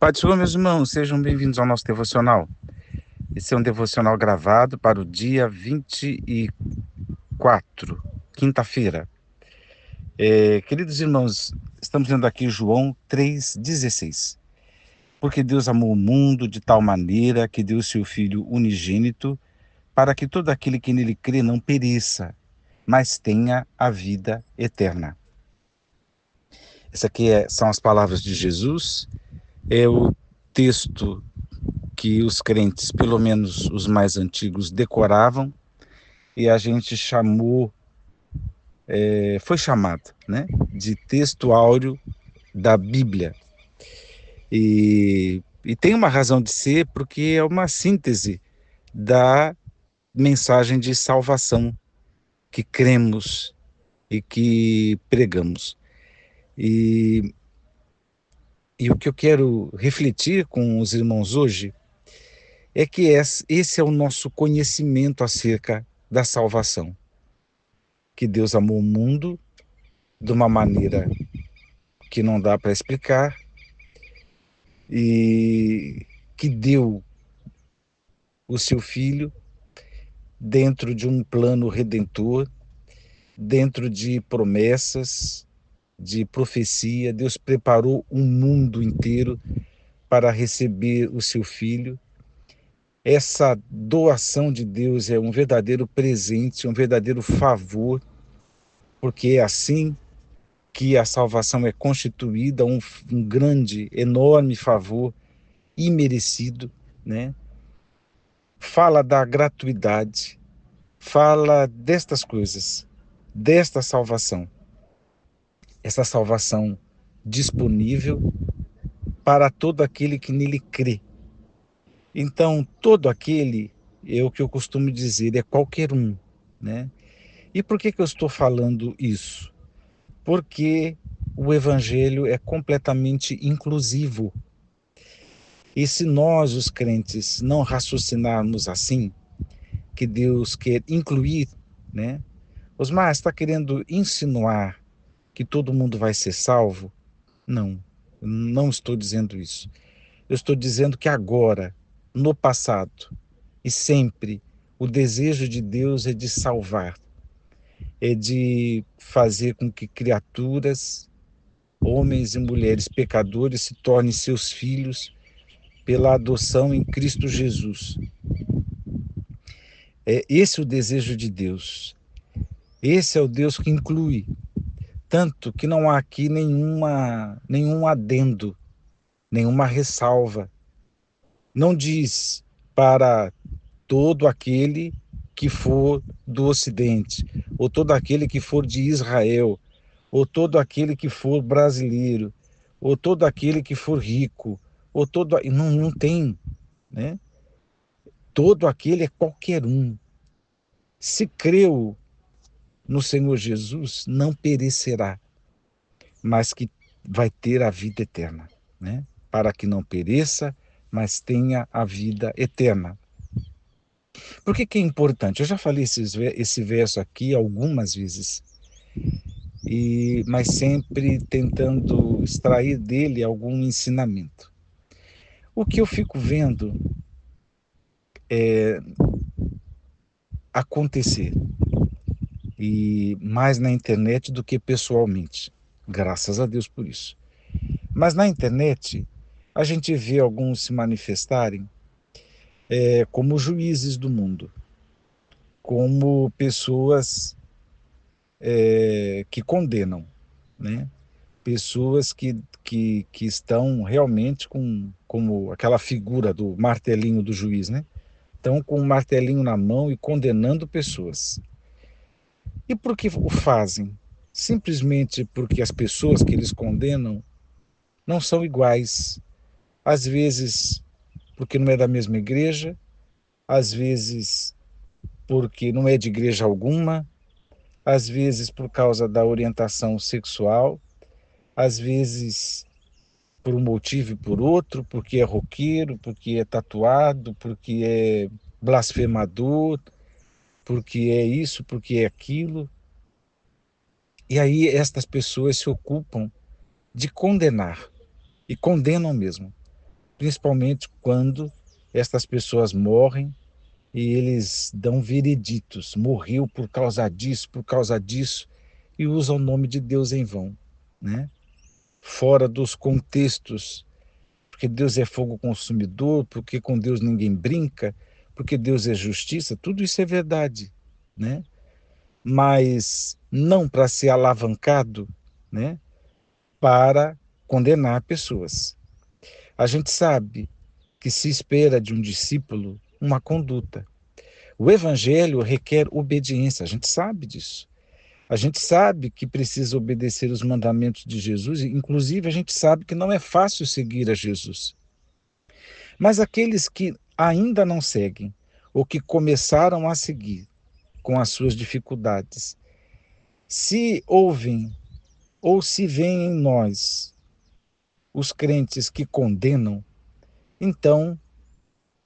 Pai do Senhor, meus irmãos, sejam bem-vindos ao nosso devocional. Esse é um devocional gravado para o dia 24, quinta-feira. Queridos irmãos, estamos lendo aqui João 3,16. Porque Deus amou o mundo de tal maneira que deu seu Filho unigênito, para que todo aquele que nele crê não pereça, mas tenha a vida eterna. Essa aqui são as palavras de Jesus, é o texto que os crentes, pelo menos os mais antigos, decoravam, e a gente foi chamado, né, de texto áureo da Bíblia. E tem uma razão de ser, porque é uma síntese da mensagem de salvação que cremos e que pregamos. E, e o que eu quero refletir com os irmãos hoje é que esse é o nosso conhecimento acerca da salvação. Que Deus amou o mundo de uma maneira que não dá para explicar e que deu o seu Filho dentro de um plano redentor, dentro de promessas, de profecia. Deus preparou um mundo inteiro para receber o seu Filho. Essa doação de Deus é um verdadeiro presente, um verdadeiro favor, porque é assim que a salvação é constituída, um grande, enorme favor imerecido, né? Fala da gratuidade, fala destas coisas, desta salvação. Essa salvação disponível para todo aquele que nele crê. Então, todo aquele, é o que eu costumo dizer, é qualquer um, né? E por que eu estou falando isso? Porque o evangelho é completamente inclusivo. E se nós, os crentes, não raciocinarmos assim, que Deus quer incluir, né? Osmar, está querendo insinuar que todo mundo vai ser salvo? Não, não estou dizendo isso. Eu estou dizendo que agora, no passado e sempre, o desejo de Deus é de salvar, é de fazer com que criaturas, homens e mulheres pecadores, se tornem seus filhos pela adoção em Cristo Jesus. É esse o desejo de Deus. Esse é o Deus que inclui, tanto que não há aqui nenhum adendo, nenhuma ressalva. Não diz para todo aquele que for do Ocidente, ou todo aquele que for de Israel, ou todo aquele que for brasileiro, ou todo aquele que for rico, ou todo... Não tem, né? Todo aquele é qualquer um. Se creu no Senhor Jesus, não perecerá, mas que vai ter a vida eterna, né? Para que não pereça, mas tenha a vida eterna. Por que é importante? Eu já falei esse verso aqui algumas vezes, mas sempre tentando extrair dele algum ensinamento. O que eu fico vendo acontecer, e mais na internet do que pessoalmente, graças a Deus por isso. Mas na internet, a gente vê alguns se manifestarem como juízes do mundo, como pessoas que condenam, né? Pessoas que estão realmente como aquela figura do martelinho do juiz, né? Estão com o martelinho na mão e condenando pessoas. E por que o fazem? Simplesmente porque as pessoas que eles condenam não são iguais. Às vezes porque não é da mesma igreja, às vezes porque não é de igreja alguma, às vezes por causa da orientação sexual, às vezes por um motivo e por outro, porque é roqueiro, porque é tatuado, porque é blasfemador, porque é isso, porque é aquilo. E aí estas pessoas se ocupam de condenar, e condenam mesmo. principalmente quando estas pessoas morrem e eles dão vereditos, morreu por causa disso, e usam o nome de Deus em vão, né? Fora dos contextos, porque Deus é fogo consumidor, porque com Deus ninguém brinca, porque Deus é justiça, tudo isso é verdade, né? Mas não para ser alavancado, né? Para condenar pessoas. A gente sabe que se espera de um discípulo uma conduta. O evangelho requer obediência, a gente sabe disso. A gente sabe que precisa obedecer os mandamentos de Jesus, inclusive a gente sabe que não é fácil seguir a Jesus. Mas aqueles que ainda não seguem, ou que começaram a seguir com as suas dificuldades, se ouvem ou se veem em nós os crentes que condenam, então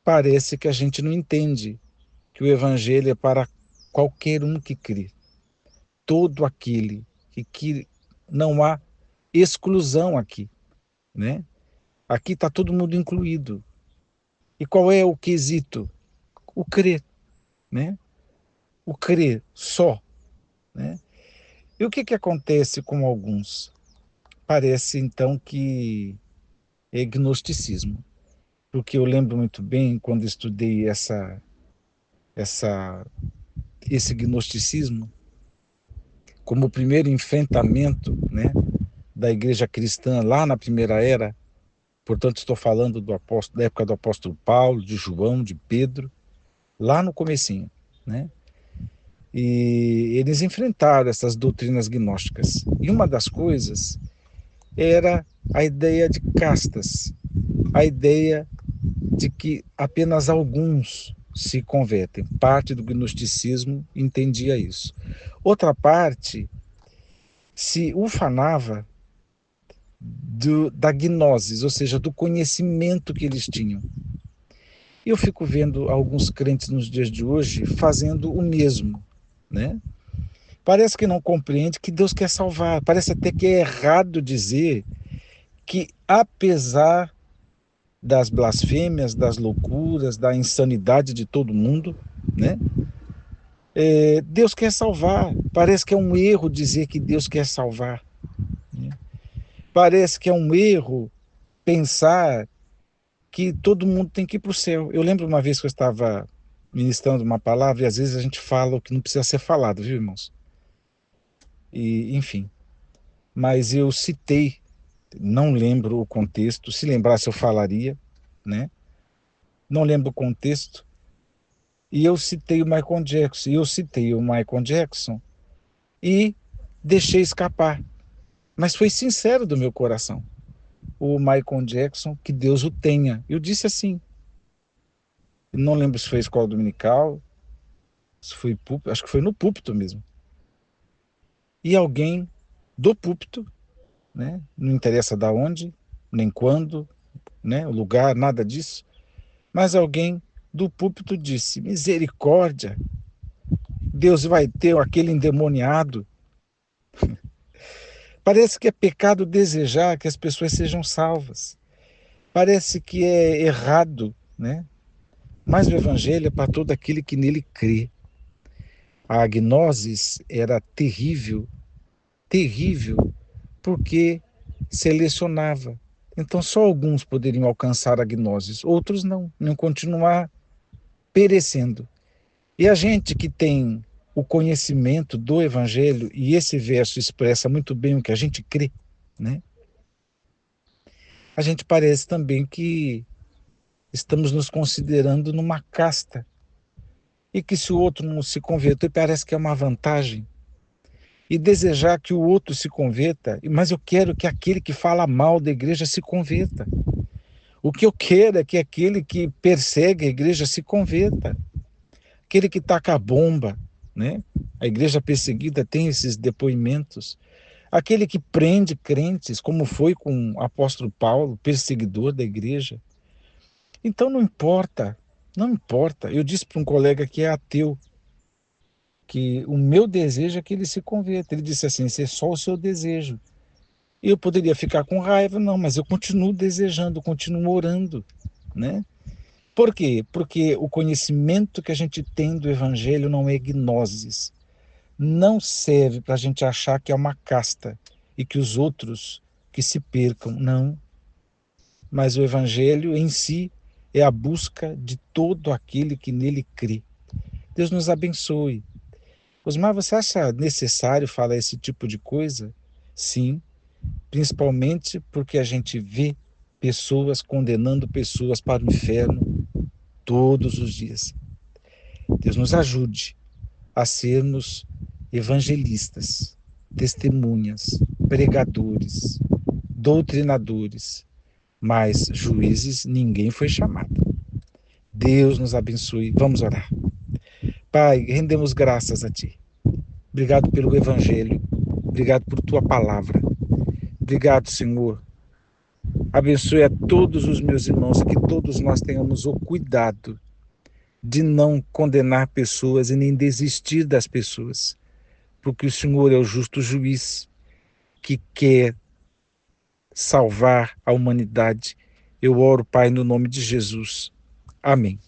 parece que a gente não entende que o evangelho é para qualquer um que crê. Todo aquele que não há exclusão aqui, né? Aqui está todo mundo incluído. E qual é o quesito? O crer, né? O crer só, né? E o que acontece com alguns? Parece então que é gnosticismo, porque eu lembro muito bem quando estudei essa esse gnosticismo como o primeiro enfrentamento, né, da igreja cristã lá na primeira era. Portanto, estou falando do apóstolo, da época do apóstolo Paulo, de João, de Pedro, lá no comecinho, né? E eles enfrentaram essas doutrinas gnósticas. E uma das coisas era a ideia de castas, a ideia de que apenas alguns se convertem. Parte do gnosticismo entendia isso. Outra parte se ufanava da gnosis, ou seja, do conhecimento que eles tinham. E eu fico vendo alguns crentes nos dias de hoje fazendo o mesmo, né? Parece que não compreende que Deus quer salvar. Parece até que é errado dizer que, apesar das blasfêmias, das loucuras, da insanidade de todo mundo, né? Deus quer salvar. Parece que é um erro dizer que Deus quer salvar, né? Parece que é um erro pensar que todo mundo tem que ir para o céu. Eu lembro uma vez que eu estava ministrando uma palavra e às vezes a gente fala o que não precisa ser falado, viu, irmãos? E, enfim, mas eu citei, não lembro o contexto, se lembrasse eu falaria, né? Não lembro o contexto, e eu citei o Michael Jackson e deixei escapar, mas foi sincero do meu coração. O Michael Jackson, que Deus o tenha. Eu disse assim, não lembro se foi escola dominical, se foi púlpito, acho que foi no púlpito mesmo. E alguém do púlpito, né, não interessa da onde, nem quando, né, o lugar, nada disso, mas alguém do púlpito disse: misericórdia, Deus vai ter aquele endemoniado. Parece que é pecado desejar que as pessoas sejam salvas. Parece que é errado, né? Mas o evangelho é para todo aquele que nele crê. A gnosis era terrível, terrível, porque selecionava. Então só alguns poderiam alcançar a gnosis, outros não continuar perecendo. E a gente que tem o conhecimento do evangelho, e esse verso expressa muito bem o que a gente crê, né? A gente parece também que estamos nos considerando numa casta, e que se o outro não se converter, parece que é uma vantagem. E desejar que o outro se converta, mas eu quero que aquele que fala mal da igreja se converta. O que eu quero é que aquele que persegue a igreja se converta. Aquele que taca a bomba, né? A igreja perseguida tem esses depoimentos. Aquele que prende crentes, como foi com o apóstolo Paulo, perseguidor da igreja. Então não importa, não importa. Eu disse para um colega que é ateu, que o meu desejo é que ele se converta. Ele disse assim: isso é só o seu desejo. Eu poderia ficar com raiva, não, mas eu continuo desejando, continuo orando, né? Por quê? Porque o conhecimento que a gente tem do Evangelho não é gnoses, não serve para a gente achar que é uma casta e que os outros que se percam, não. Mas o Evangelho em si é a busca de todo aquele que nele crê. Deus nos abençoe. Osmar, você acha necessário falar esse tipo de coisa? Sim, principalmente porque a gente vê pessoas condenando pessoas para o inferno todos os dias. Deus nos ajude a sermos evangelistas, testemunhas, pregadores, doutrinadores, mas juízes ninguém foi chamado. Deus nos abençoe. Vamos orar. Pai, rendemos graças a Ti. Obrigado pelo Evangelho. Obrigado por Tua palavra. Obrigado, Senhor. Abençoe a todos os meus irmãos e que todos nós tenhamos o cuidado de não condenar pessoas e nem desistir das pessoas, porque o Senhor é o justo juiz que quer salvar a humanidade. Eu oro, Pai, no nome de Jesus. Amém.